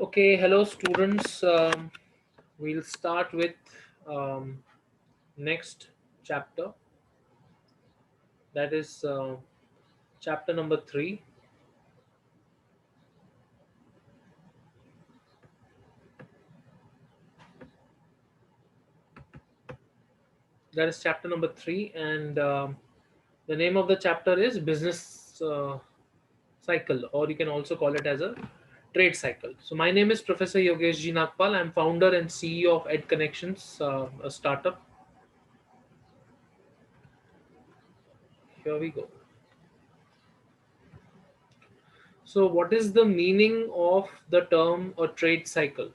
Okay, hello students. We'll start with um, next chapter. That is chapter number 3. That is chapter number 3, and the name of the chapter is business cycle, or you can also call it as a trade cycle. So my name is Professor Yogesh G Nagpal. I'm founder and CEO of Ed Connections, a startup. Here we go. So, what is the meaning of the term a trade cycle?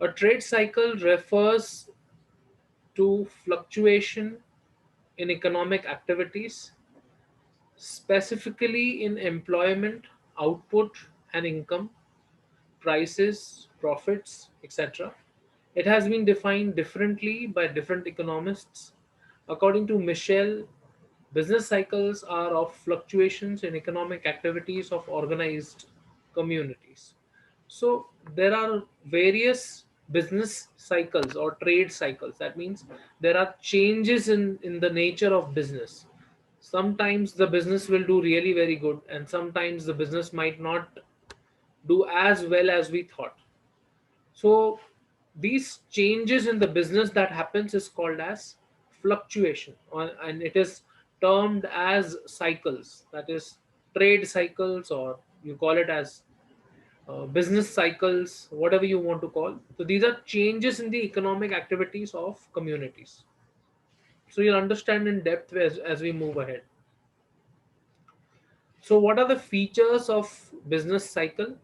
A trade cycle refers to fluctuation in economic activities, specifically in employment, output, and income, prices, profits, etc. It has been defined differently by different economists. According to Michel, business cycles are of fluctuations in economic activities of organized communities. So there are various business cycles or trade cycles. That means there are changes in the nature of business. Sometimes the business will do really very good, and sometimes the business might not do as well as we thought. So these changes in the business that happens is called as fluctuation, and it is termed as cycles. That is trade cycles, or you call it as business cycles, whatever you want to call. So these are changes in the economic activities of communities. So you'll understand in depth as we move ahead. So what are the features of business cycle?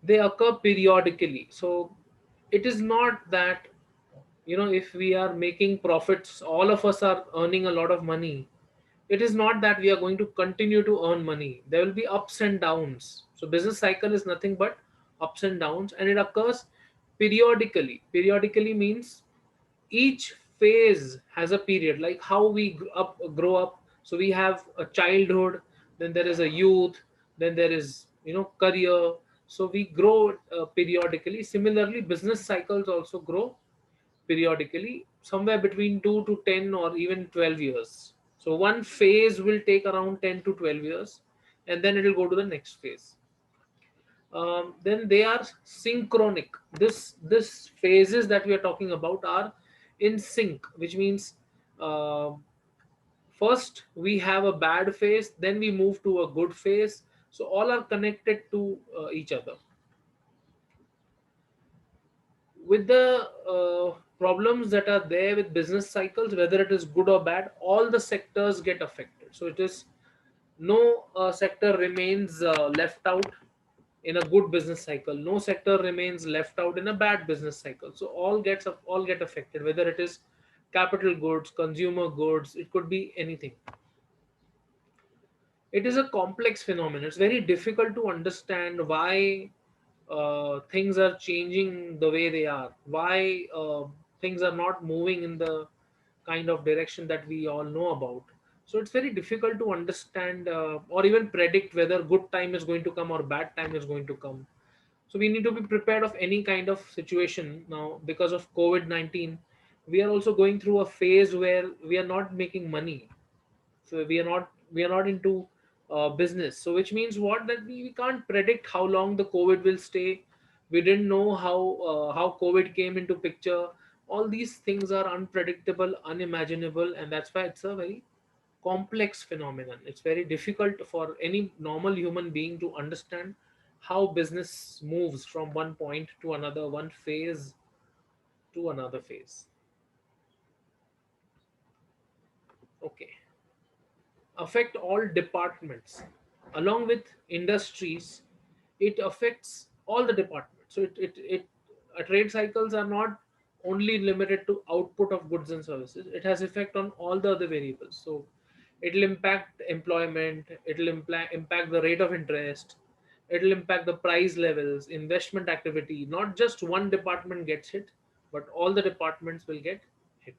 They occur periodically. So it is not that, if we are making profits, all of us are earning a lot of money. It is not that we are going to continue to earn money. There will be ups and downs. So business cycle is nothing but ups and downs, and it occurs periodically. Periodically means each phase has a period, like how we grow up. So we have a childhood, then there is a youth, then there is career. So we grow periodically. Similarly, business cycles also grow periodically, somewhere between 2 to 10 or even 12 years. So one phase will take around 10 to 12 years, and then it will go to the next phase. Then they are synchronic. This phases that we are talking about are in sync, which means uh, first we have a bad phase, then we move to a good phase. So all are connected to each other. With the problems that are there with business cycles, whether it is good or bad, all the sectors get affected. So it is no sector remains left out in a good business cycle. No sector remains left out in a bad business cycle. So all get affected, whether it is capital goods, consumer goods, it could be anything. It is a complex phenomenon. It's very difficult to understand why things are changing the way they are, why things are not moving in the kind of direction that we all know about. So it's very difficult to understand or even predict whether good time is going to come or bad time is going to come. So we need to be prepared of any kind of situation. Now, because of COVID-19, we are also going through a phase where we are not making money. So we are not into business. So which means what, that we can't predict how long the COVID will stay. We didn't know how COVID came into picture. All these things are unpredictable, unimaginable, and that's why it's a very complex phenomenon. It's very difficult for any normal human being to understand how business moves from one point to another, one phase to another phase. Okay. Affect all departments along with industries. It affects all the departments. So trade cycles are not only limited to output of goods and services. It has effect on all the other variables. So it'll impact employment, it'll impact the rate of interest, it'll impact the price levels, investment activity. Not just one department gets hit, but all the departments will get hit.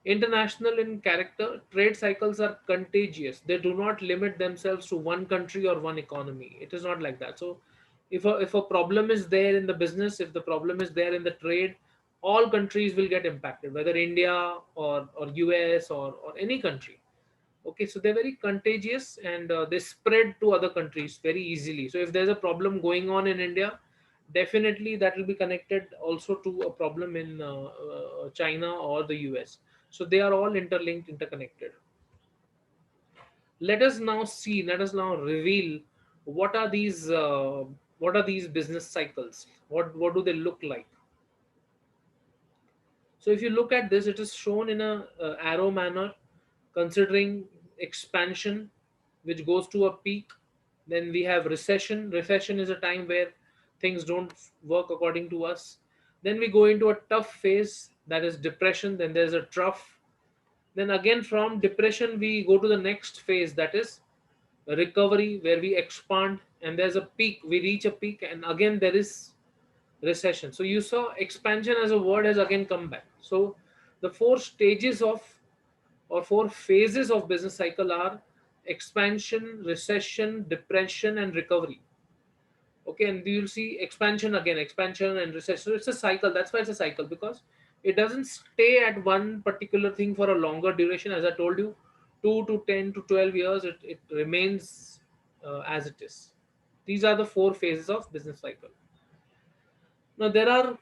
International in character, trade cycles are contagious. They do not limit themselves to one country or one economy. It is not like that. So, If a problem is there in the business, if the problem is there in the trade, all countries will get impacted, whether India or US or any country. Okay, so they're very contagious, and they spread to other countries very easily. So if there's a problem going on in India, definitely that will be connected also to a problem in China or the US. So they are all interlinked, interconnected. Let us now reveal what are these business cycles. What do they look like? So if you look at this, it is shown in a arrow manner, considering expansion, which goes to a peak. Then we have recession. Recession is a time where things don't work according to us. Then we go into a tough phase, that is depression. Then there's a trough. Then again from depression we go to the next phase, that is recovery, where we expand, and there's a peak. We reach a peak, and again there is recession. So you saw expansion as a word has again come back. So the four stages of, or four phases of business cycle are expansion, recession, depression, and recovery. Okay, and you'll see expansion again, expansion and recession. So it's a cycle. That's why it's a cycle, because it doesn't stay at one particular thing for a longer duration. As I told you, 2 to 10 to 12 years, it remains as it is. These are the four phases of business cycle. Now, there are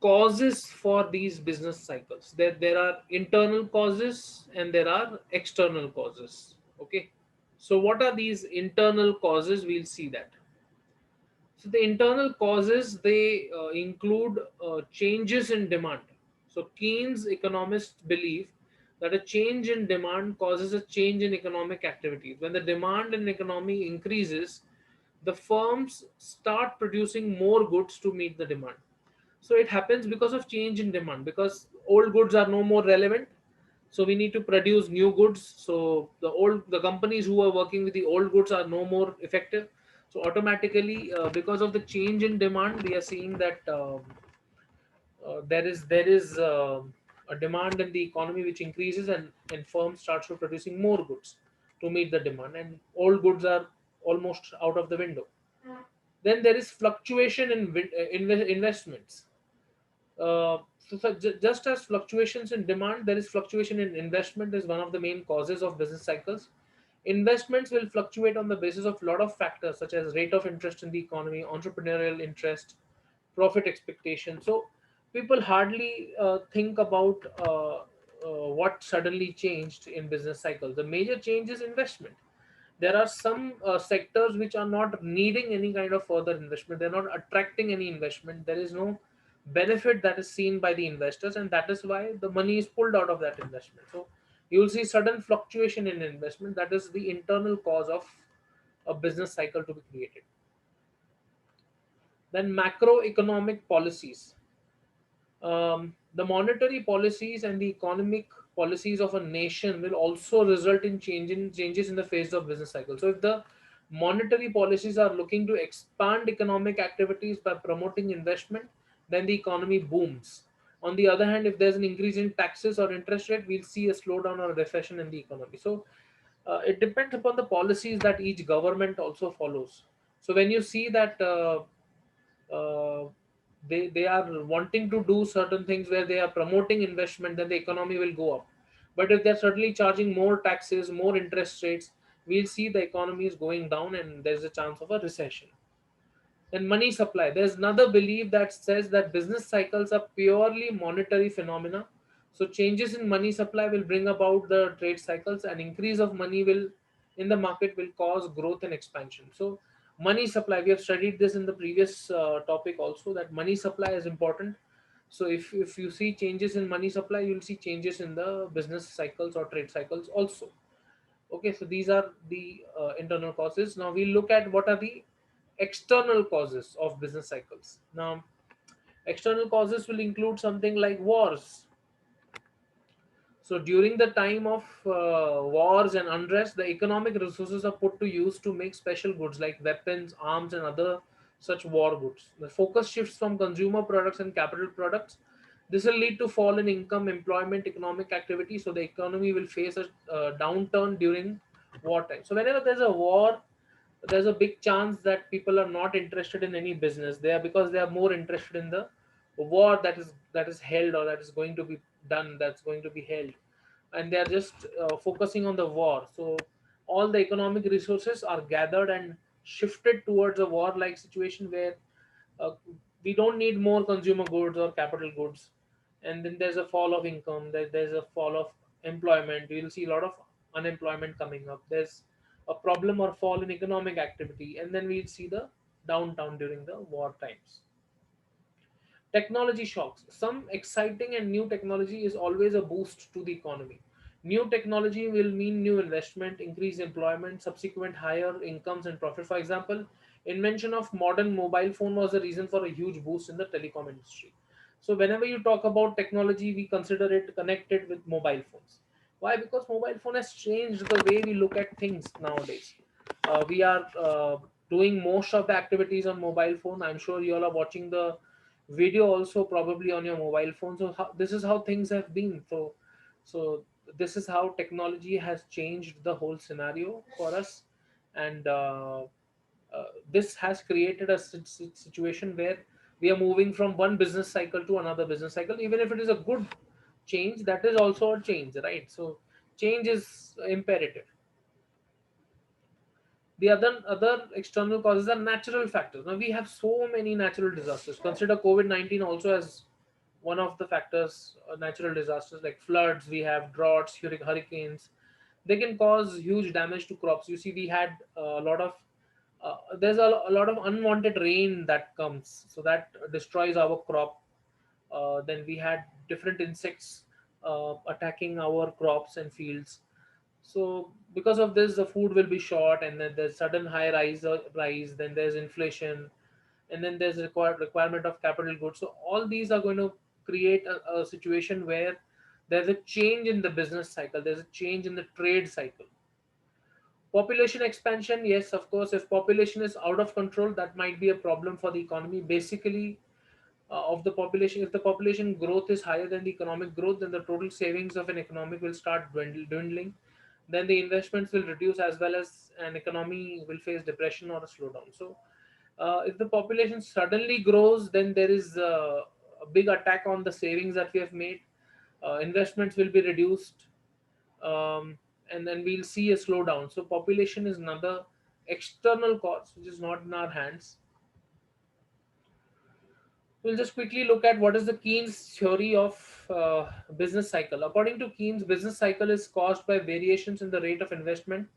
causes for these business cycles. There are internal causes and there are external causes. Okay. So, what are these internal causes? We'll see that. So, the internal causes, they include changes in demand. So, Keynes economists believe that a change in demand causes a change in economic activities. When the demand in economy increases, the firms start producing more goods to meet the demand. So it happens because of change in demand, because old goods are no more relevant. So we need to produce new goods. So the companies who are working with the old goods are no more effective. So automatically, because of the change in demand, we are seeing that there is a demand in the economy which increases, and firms start to producing more goods to meet the demand, and old goods are almost out of the window. Then there is fluctuation in investments. Just as fluctuations in demand, there is fluctuation in investment is one of the main causes of business cycles. Investments will fluctuate on the basis of a lot of factors such as rate of interest in the economy, entrepreneurial interest, profit expectation. So people hardly think about what suddenly changed in business cycles. The major change is investment. There are some sectors which are not needing any kind of further investment. They're not attracting any investment. There is no benefit that is seen by the investors, and that is why the money is pulled out of that investment. So you will see sudden fluctuation in investment. That is the internal cause of a business cycle to be created. Then macroeconomic policies. The monetary policies and the economic policies of a nation will also result in changes in the phase of business cycle. So if the monetary policies are looking to expand economic activities by promoting investment, then the economy booms. On the other hand, if there's an increase in taxes or interest rate, we'll see a slowdown or a recession in the economy. So it depends upon the policies that each government also follows. So when you see that uh, they are wanting to do certain things where they are promoting investment, then the economy will go up. But if they're certainly charging more taxes, more interest rates, we'll see the economy is going down and there's a chance of a recession. Then money supply. There's another belief that says that business cycles are purely monetary phenomena. So changes in money supply will bring about the trade cycles, and increase of money will in the market will cause growth and expansion. So money supply, we have studied this in the previous topic also, that money supply is important. So if you see changes in money supply, you'll see changes in the business cycles or trade cycles also. Okay, so these are the internal causes. Now we look at what are the external causes of business cycles. Now, external causes will include something like wars. So during the time of wars and unrest, the economic resources are put to use to make special goods like weapons, arms, and other such war goods. The focus shifts from consumer products and capital products. This will lead to fall in income, employment, economic activity. So the economy will face a downturn during wartime. So whenever there's a war, there's a big chance that people are not interested in any business. They are, because they are more interested in the war that is held, or that is going to be done, that's going to be held, and they are just focusing on the war. So all the economic resources are gathered and shifted towards a war like situation where uh, we don't need more consumer goods or capital goods. And then there's a fall of income, there's a fall of employment, we'll see a lot of unemployment coming up, there's a problem or fall in economic activity, and then we'll see the downtown during the war times. Technology shocks. Some exciting and new technology is always a boost to the economy. New technology will mean new investment, increased employment, subsequent higher incomes and profit. For example, invention of modern mobile phone was the reason for a huge boost in the telecom industry. So whenever you talk about technology, we consider it connected with mobile phones. Why? Because mobile phone has changed the way we look at things nowadays. We are doing most of the activities on mobile phone. I'm sure you all are watching the video also probably on your mobile phone. So this is how things have been. So this is how technology has changed the whole scenario for us. And this has created a situation where we are moving from one business cycle to another business cycle. Even if it is a good change, that is also a change, right? So change is imperative. The other external causes are natural factors. Now we have so many natural disasters. Consider COVID-19 also as one of the factors. Natural disasters like floods, we have droughts, hurricanes. They can cause huge damage to crops. You see, we had a lot of there's a lot of unwanted rain that comes, so that destroys our crop. Then we had different insects attacking our crops and fields. So because of this, the food will be short, and then there's sudden high rise. Then there's inflation, and then there's requirement of capital goods. So all these are going to create a situation where there's a change in the business cycle. There's a change in the trade cycle. Population expansion, yes, of course. If population is out of control, that might be a problem for the economy. Basically, of the population, if the population growth is higher than the economic growth, then the total savings of an economic will start dwindling. Then the investments will reduce, as well as an economy will face depression or a slowdown. So if the population suddenly grows, then there is a big attack on the savings that we have made. Investments will be reduced, um, and then we'll see a slowdown. So population is another external cause which is not in our hands. We'll just quickly look at what is the Keynes theory of business cycle. According to Keynes, business cycle is caused by variations in the rate of investment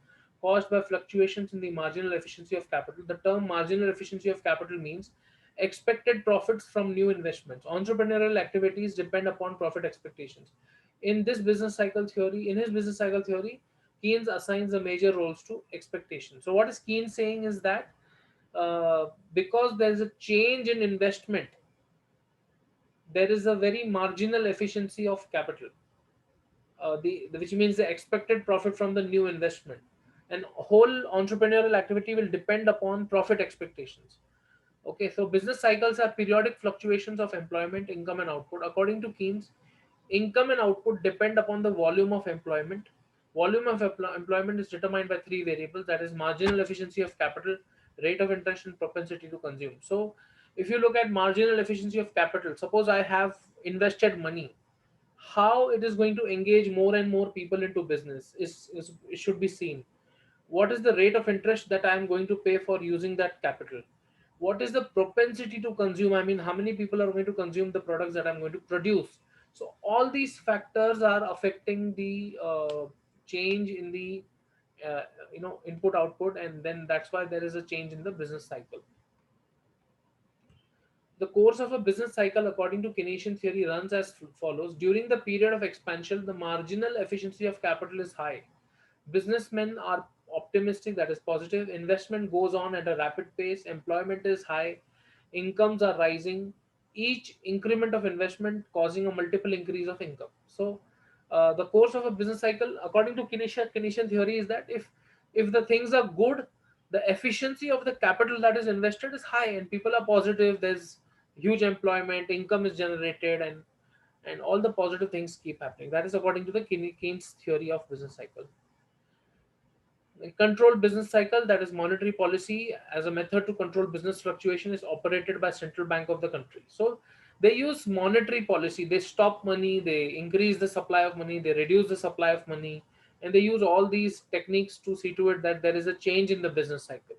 caused by fluctuations in the marginal efficiency of capital. The term marginal efficiency of capital means expected profits from new investments. Entrepreneurial activities depend upon profit expectations. In his business cycle theory, Keynes assigns the major roles to expectation. So what is Keynes saying is that because there is a change in investment, there is a very marginal efficiency of capital, which means the expected profit from the new investment. And whole entrepreneurial activity will depend upon profit expectations. Okay, so business cycles are periodic fluctuations of employment, income, and output. According to Keynes, income and output depend upon the volume of employment. Volume of employment is determined by three variables, that is, marginal efficiency of capital, rate of interest, and propensity to consume. So, if you look at marginal efficiency of capital, suppose I have invested money, how it is going to engage more and more people into business is it should be seen. What is the rate of interest that I am going to pay for using that capital? What is the propensity to consume? I mean, how many people are going to consume the products that I'm going to produce? So all these factors are affecting the change in the uh, input output, and then that's why there is a change in the business cycle. The course of a business cycle, according to Keynesian theory, runs as follows. During the period of expansion, the marginal efficiency of capital is high. Businessmen are optimistic, that is positive. Investment goes on at a rapid pace. Employment is high. Incomes are rising. Each increment of investment causing a multiple increase of income. So, the course of a business cycle, according to Keynesian theory, is that if the things are good, the efficiency of the capital that is invested is high, and people are positive. There's huge employment, income is generated, and all the positive things keep happening. That is according to the Keynes theory of business cycle. A controlled business cycle, that is monetary policy as a method to control business fluctuation, is operated by central bank of the country. So they use monetary policy. They stop money, they increase the supply of money, they reduce the supply of money, and they use all these techniques to see to it that there is a change in the business cycle.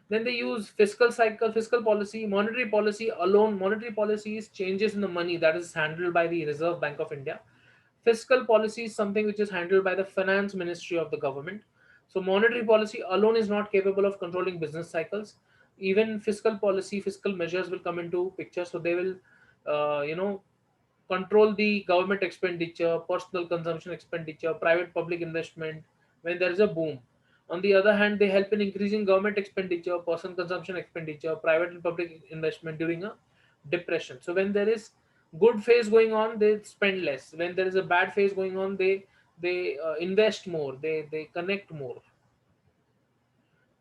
Then they use fiscal cycle, fiscal policy, monetary policy alone. Monetary policy is changes in the money that is handled by the Reserve Bank of India. Fiscal policy is something which is handled by the finance ministry of the government. So monetary policy alone is not capable of controlling business cycles. Even fiscal policy, fiscal measures will come into picture. So they will, control the government expenditure, personal consumption expenditure, private public investment when there is a boom. On the other hand, they help in increasing government expenditure, personal consumption expenditure, private and public investment during a depression. So when there is good phase going on, they spend less. When there is a bad phase going on, they invest more. They connect more.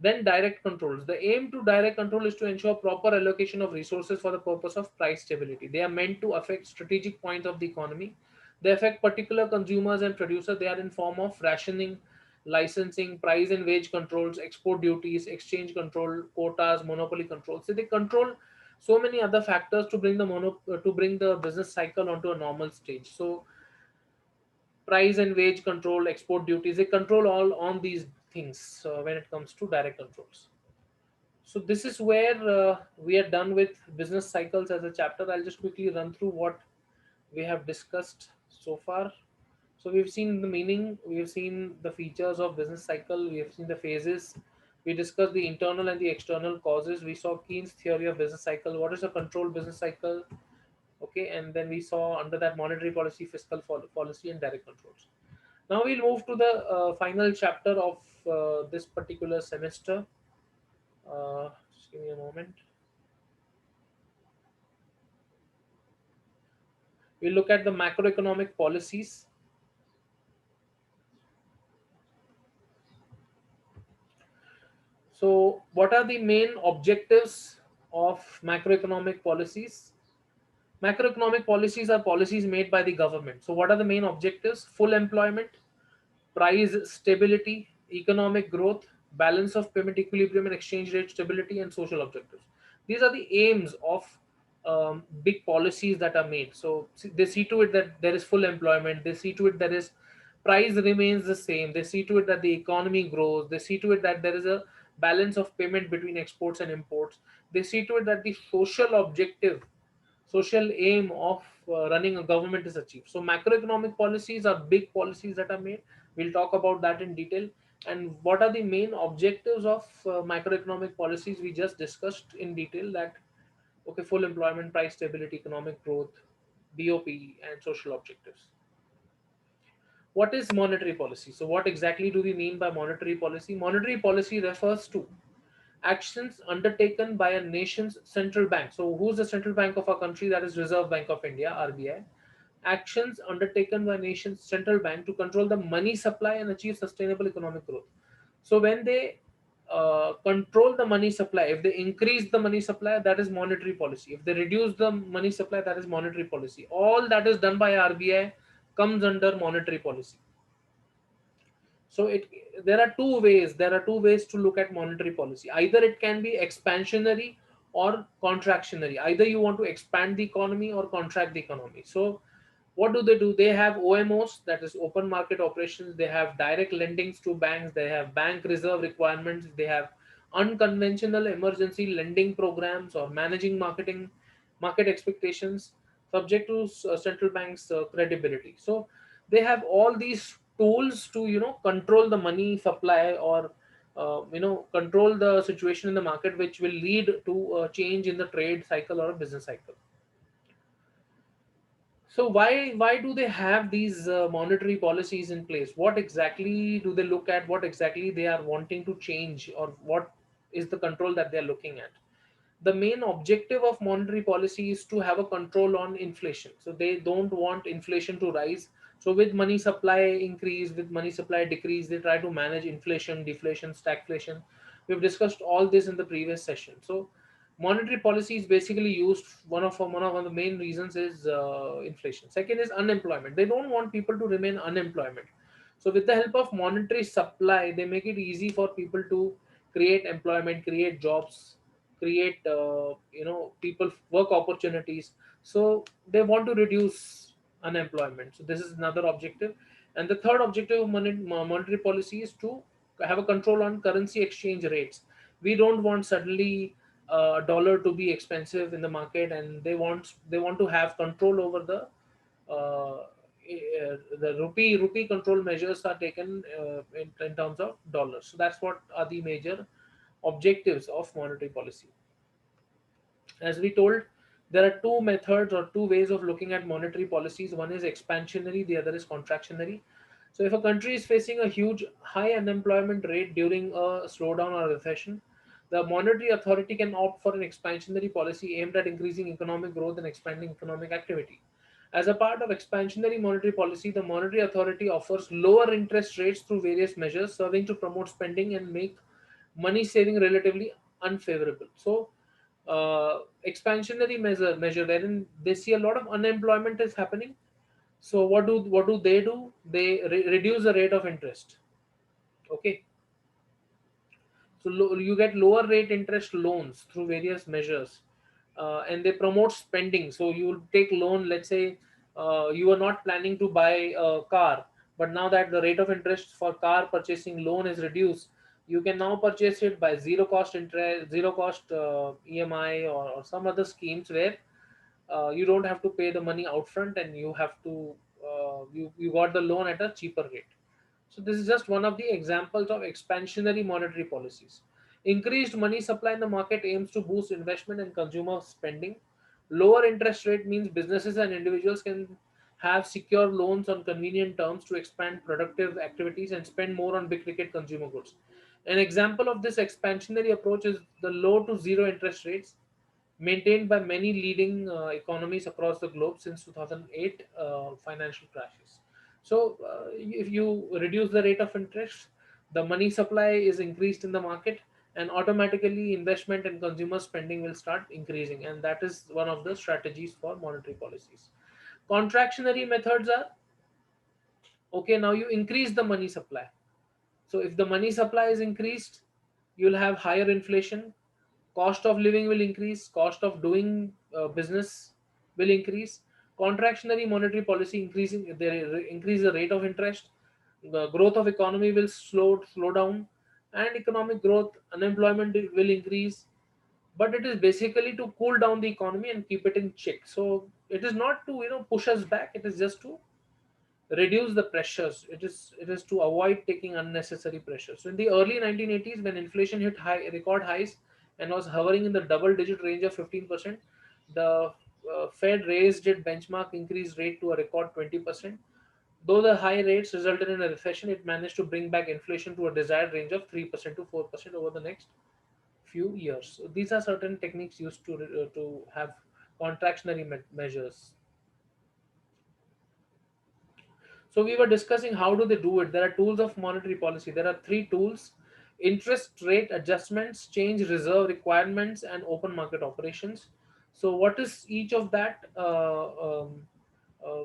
Then direct controls. The aim to direct control is to ensure proper allocation of resources for the purpose of price stability. They are meant to affect strategic points of the economy. They affect particular consumers and producers. They are in form of rationing, licensing, price and wage controls, export duties, exchange control, quotas, monopoly controls. So they control so many other factors to bring to bring the business cycle onto a normal stage. So price and wage control, export duties, they control all on these things when it comes to direct controls. So this is where we are done with business cycles as a chapter. I'll just quickly run through what we have discussed so far. So we've seen the meaning, we've seen the features of business cycle, we have seen the phases, we discussed the internal and the external causes, we saw Keynes theory of business cycle, what is a controlled business cycle, okay, and then we saw under that monetary policy, fiscal policy, and direct controls. Now we'll move to the final chapter of this particular semester. Just give me a moment. We'll look at the macroeconomic policies. So, what are the main objectives of macroeconomic policies? Macroeconomic policies are policies made by the government. So, what are the main objectives? Full employment, price stability, economic growth, balance of payment equilibrium and exchange rate stability, and social objectives. These are the aims of big policies that are made. So they see to it that there is full employment. They see to it that is price remains the same. They see to it that the economy grows. They see to it that there is a balance of payment between exports and imports. They see to it that the social aim of running a government is achieved. So macroeconomic policies are big policies that are made. We'll talk about that in detail. And what are the main objectives of macroeconomic policies? We just discussed in detail that, okay, full employment, price stability, economic growth, BOP, and social objectives. What is monetary policy? So what exactly do we mean by monetary policy? Monetary policy refers to actions undertaken by a nation's central bank. So, who's the central bank of our country? That is Reserve Bank of India, (RBI). Actions undertaken by nation's central bank to control the money supply and achieve sustainable economic growth. So, when they control the money supply, if they increase the money supply, that is monetary policy. If they reduce the money supply, that is monetary policy. All that is done by RBI comes under monetary policy. So there are two ways to look at monetary policy. Either it can be expansionary or contractionary. Either you want to expand the economy or contract the economy. So what do? They have OMOs, that is open market operations. They have direct lendings to banks. They have bank reserve requirements. They have unconventional emergency lending programs or managing market expectations subject to central bank's credibility. So they have all these tools to control the money supply or control the situation in the market, which will lead to a change in the trade cycle or a business cycle. So why do they have these monetary policies in place? What exactly do they look at? What exactly they are wanting to change, or what is the control that they are looking at? The main objective of monetary policy is to have a control on inflation. So they don't want inflation to rise. So with money supply increase, with money supply decrease, they try to manage inflation, deflation, stagflation. We've discussed all this in the previous session. So Monetary policy is basically used, one of the main reasons is inflation. Second is unemployment. They don't want people to remain unemployment. So with the help of monetary supply, they make it easy for people to create employment, create jobs, create people work opportunities. So they want to reduce unemployment. So this is another objective. And the third objective of monetary policy is to have a control on currency exchange rates. We don't want suddenly dollar to be expensive in the market, and they want to have control over the rupee control measures are taken in terms of dollars. So that's what are the major objectives of monetary policy. As we told, there are two methods or two ways of looking at monetary policies. One is expansionary, the other is contractionary. So if a country is facing a huge high unemployment rate during a slowdown or recession, the monetary authority can opt for an expansionary policy aimed at increasing economic growth and expanding economic activity. As a part of expansionary monetary policy, the monetary authority offers lower interest rates through various measures serving to promote spending and make money saving relatively unfavorable. So expansionary measure wherein they see a lot of unemployment is happening. So what do they do? They reduce the rate of interest. Okay, so you get lower rate interest loans through various measures, and they promote spending. So you will take loan. Let's say you are not planning to buy a car, but now that the rate of interest for car purchasing loan is reduced, you can now purchase it by zero cost interest, zero cost EMI, or some other schemes where you don't have to pay the money upfront, and you have to you got the loan at a cheaper rate. So this is just one of the examples of expansionary monetary policies. Increased money supply in the market aims to boost investment and consumer spending. Lower interest rate means businesses and individuals can have secure loans on convenient terms to expand productive activities and spend more on big ticket consumer goods. An example of this expansionary approach is the low to zero interest rates maintained by many leading economies across the globe since 2008 financial crashes. So, if you reduce the rate of interest, the money supply is increased in the market, and automatically investment and consumer spending will start increasing. And that is one of the strategies for monetary policies. Contractionary methods are okay, now you increase the money supply. So if the money supply is increased, you'll have higher inflation, cost of living will increase, cost of doing business will increase. Contractionary monetary policy increasing they increase the rate of interest, the growth of economy will slow down, and economic growth, unemployment will increase. But it is basically to cool down the economy and keep it in check. So it is not to push us back, it is just to reduce the pressures. It is to avoid taking unnecessary pressure. So in the early 1980s, when inflation hit high record highs and was hovering in the double digit range of 15%, the Fed raised its benchmark increase rate to a record 20%. Though the high rates resulted in a recession, it managed to bring back inflation to a desired range of 3% to 4% over the next few years. So these are certain techniques used to have contractionary measures. So we were discussing how do they do it. There are tools of monetary policy. There are three tools: interest rate adjustments, change reserve requirements, and open market operations. So what is each of that?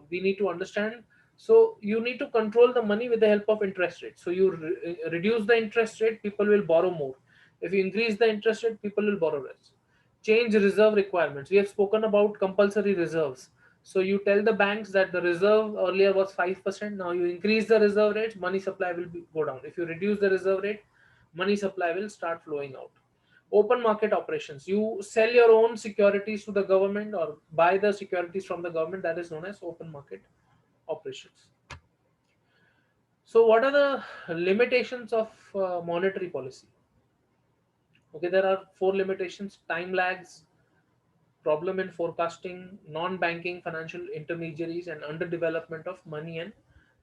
We need to understand. So you need to control the money with the help of interest rate. So you reduce the interest rate, people will borrow more. If you increase the interest rate, people will borrow less. Change reserve requirements. We have spoken about compulsory reserves. So you tell the banks that the reserve earlier was 5%. Now you increase the reserve rates, money supply will go down. If you reduce the reserve rate, money supply will start flowing out. Open market operations. You sell your own securities to the government or buy the securities from the government. That is known as open market operations. So what are the limitations of monetary policy? Okay, there are four limitations: time lags, problem in forecasting, non-banking financial intermediaries, and underdevelopment of money and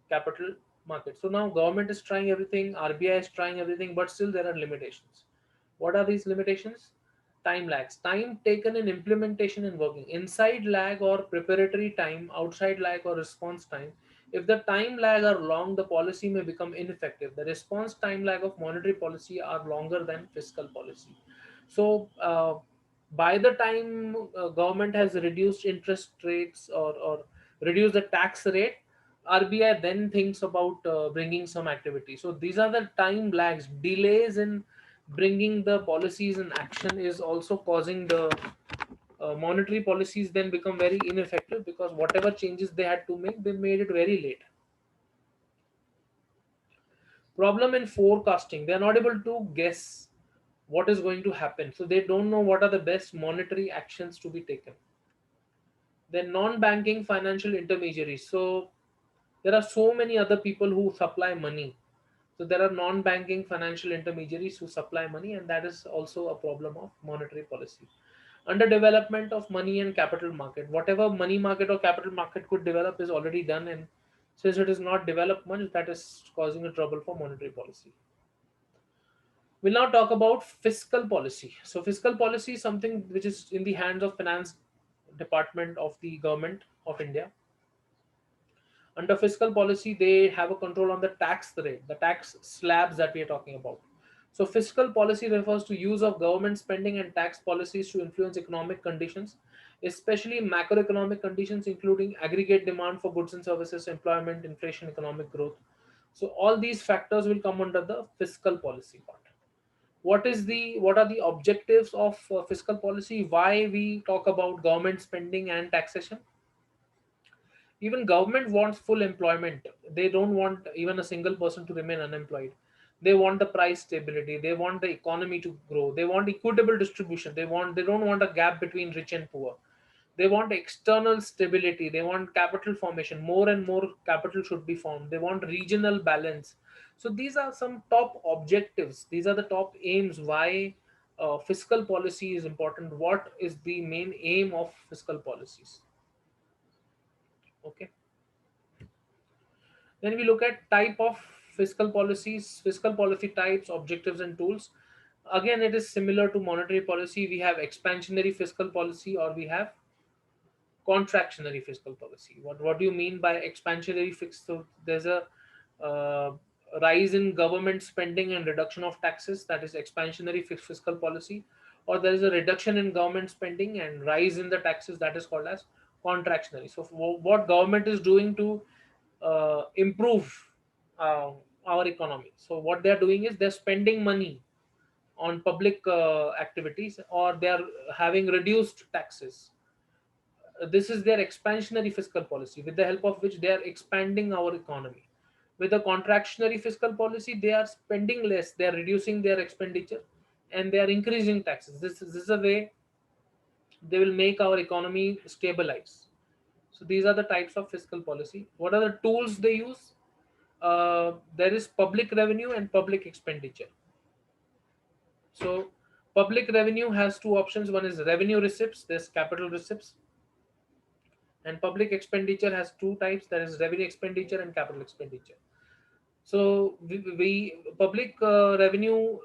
capital markets. So now government is trying everything, RBI is trying everything, but still there are limitations. What are these limitations? Time lags, time taken in implementation and working, inside lag or preparatory time, outside lag or response time. If the time lag are long, the policy may become ineffective. The response time lag of monetary policy are longer than fiscal policy. So By the time government has reduced interest rates, or reduced the tax rate, RBI then thinks about bringing some activity. So these are the time lags, delays in bringing the policies in action is also causing the monetary policies then become very ineffective, because whatever changes they had to make, they made it very late. Problem in forecasting, they are not able to guess what is going to happen, so they don't know what are the best monetary actions to be taken. Then non-banking financial intermediaries, so there are so many other people who supply money. So there are non-banking financial intermediaries who supply money, and that is also a problem of monetary policy. Underdevelopment of money and capital market, whatever money market or capital market could develop is already done, and since it is not developed much, that is causing a trouble for monetary policy. We'll now talk about fiscal policy. So fiscal policy is something which is in the hands of finance department of the government of India. Under fiscal policy, they have a control on the tax rate, the tax slabs that we are talking about. So fiscal policy refers to use of government spending and tax policies to influence economic conditions, especially macroeconomic conditions, including aggregate demand for goods and services, employment, inflation, economic growth. So all these factors will come under the fiscal policy part. What are the objectives of fiscal policy? Why we talk about government spending and taxation? Even government wants full employment. They don't want even a single person to remain unemployed. They want the price stability, they want the economy to grow, they want equitable distribution, they don't want a gap between rich and poor. They want external stability, they want capital formation, more and more capital should be formed, they want regional balance. So these are some top objectives, these are the top aims why fiscal policy is important. What is the main aim of fiscal policies? Okay. Then we look at type of fiscal policies, fiscal policy types, objectives, and tools. Again, it is similar to monetary policy. We have expansionary fiscal policy, or we have contractionary fiscal policy. What do you mean by expansionary fiscal? There's a uh, rise in government spending and reduction of taxes, that is expansionary fiscal policy, or there is a reduction in government spending and rise in the taxes, that is called as contractionary. So what government is doing to improve uh, our economy, so what they are doing is they're spending money on public activities, or they are having reduced taxes. This is their expansionary fiscal policy, with the help of which they are expanding our economy. With the contractionary fiscal policy, they are spending less, they are reducing their expenditure, and they are increasing taxes. This is a way they will make our economy stabilize. So these are the types of fiscal policy. What are the tools they use? There is public revenue and public expenditure. So public revenue has two options. One is revenue receipts, there's capital receipts, and public expenditure has two types, that is revenue expenditure and capital expenditure. So we public revenue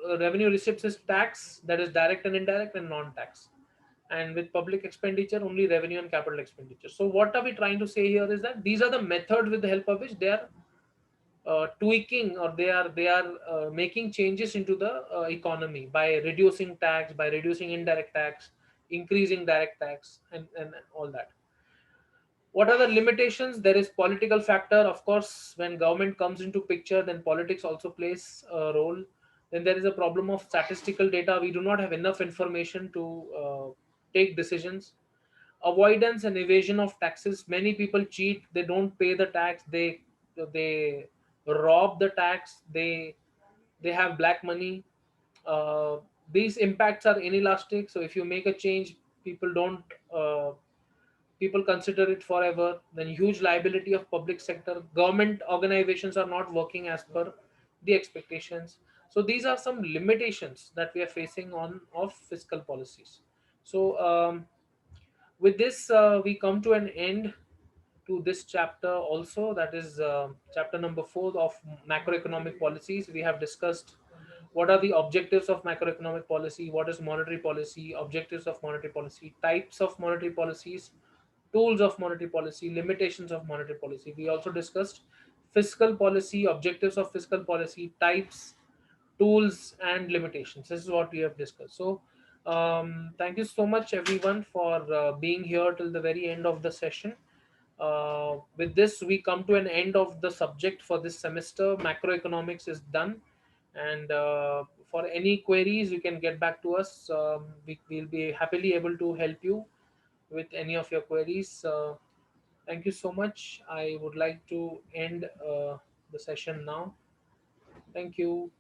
receipts is tax, that is direct and indirect and non-tax, and with public expenditure only revenue and capital expenditure. So what are we trying to say here is that these are the methods with the help of which they are tweaking, or they are making changes into the economy by reducing tax, by reducing indirect tax, increasing direct tax, and all that. What are the limitations? There is political factor, of course. When government comes into picture, then politics also plays a role. Then there is a problem of statistical data. We do not have enough information to take decisions. Avoidance and evasion of taxes, many people cheat, they don't pay the tax, they rob the tax, they have black money. These impacts are inelastic, so if you make a change, people don't people consider it forever. Then huge liability of public sector, government organizations are not working as per the expectations. So these are some limitations that we are facing on of fiscal policies. So with this we come to an end to this chapter also, that is chapter number 4 of macroeconomic policies. We have discussed what are the objectives of macroeconomic policy, what is monetary policy, objectives of monetary policy, types of monetary policies, tools of monetary policy, limitations of monetary policy. We also discussed fiscal policy, objectives of fiscal policy, types, tools, and limitations. This is what we have discussed. So Thank you so much, everyone, for being here till the very end of the session. With this, we come to an end of the subject for this semester. Macroeconomics is done. And for any queries, you can get back to us. We'll be happily able to help you with any of your queries. Thank you so much. I would like to end the session now. Thank you.